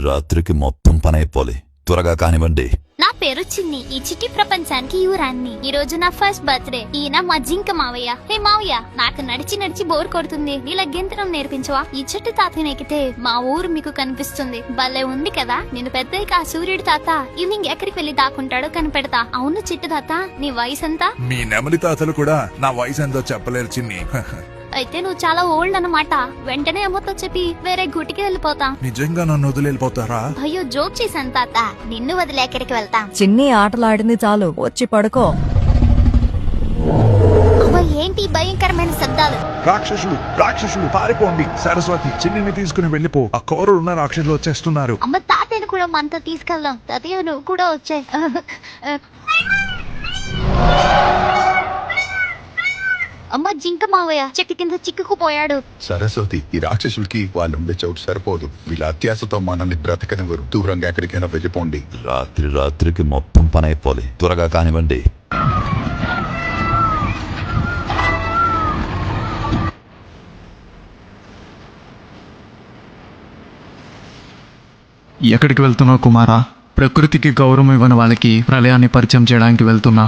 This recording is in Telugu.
రాత్రికి మొత్తం పని అయిపోలే. త్వరగా కానివ్వండి. నా పేరు చిన్ని. ఈ చిట్టి ప్రపంచానికి యువరాన్ని. ఈ రోజు నా ఫస్ట్ బర్త్డే. ఈయన మా జింక మావయ్య. హే మావయ్య, నాకు నడిచి బోర్ కొడుతుంది. నీలా గెంతడం నేర్పించవా? ఈ చెట్టు తాతని ఎక్కితే మా ఊరు మీకు కనిపిస్తుంది. భలే ఉంది కదా. నేను పెద్దయిక ఆ సూర్యుడు తాత ఈవినింగ్ ఎక్కడికి వెళ్లి దాక్కుంటాడో కనిపెడతా. అవును చిట్టు తాత, నీ వయసు ఎంత? మీ నెమలి తాతలు కూడా నా వయసు ఎంతో చెప్పలేరు చిన్ని. అయితే నువ్వు చాలా ఓల్డ్ అన్నమాట. వెంటనే అమ్మతో చెప్పి వేరే గుటికి వెళ్ళిపోతా. నిజంగా నన్ను వదిలి వెళ్ళిపోతారా? అయ్యో, జోక్ చేశాను తాత. నిన్ను వదిలే ఎక్కడికి వెళ్తాం? చిన్ని ఆటలాడింది చాలు, వచ్చి పడుకో. ఏంటి భయంకరమైన శబ్దాలు? రాక్షసులు పారిపోండి. సరస్వతి, చిన్నిని తీసుకుని వెళ్ళిపో. ఆ కోరలు ఉన్న రాక్షసులు వచ్చేస్తున్నారు. అమ్మ, తాతయ్యను కూడా మనతో తీసుకెళ్దాం. తాతయ్య, నువ్వు కూడా వచ్చాయి. అమ్మ, జింక మావయ్య చెట్టు కింద చిక్కుకుపోయాడు. సరస్వతి, ఈ రాక్షసులకి వాళ్ళుండే చోటు సరిపోదు. వీళ్ళ అత్యాశతో మనల్ని బ్రతకనివ్వరు. దూరంగా ఎక్కడికైనా వెళ్ళిపోండి. రాత్రికి మొత్తం పని అయిపోలే. త్వరగా కానివ్వండి. ఎక్కడికి వెళ్తున్నావు కుమారా? ప్రకృతికి గౌరవం ఇవ్వని వాళ్ళకి ప్రళయాన్ని పరిచయం చేయడానికి వెళ్తున్నా.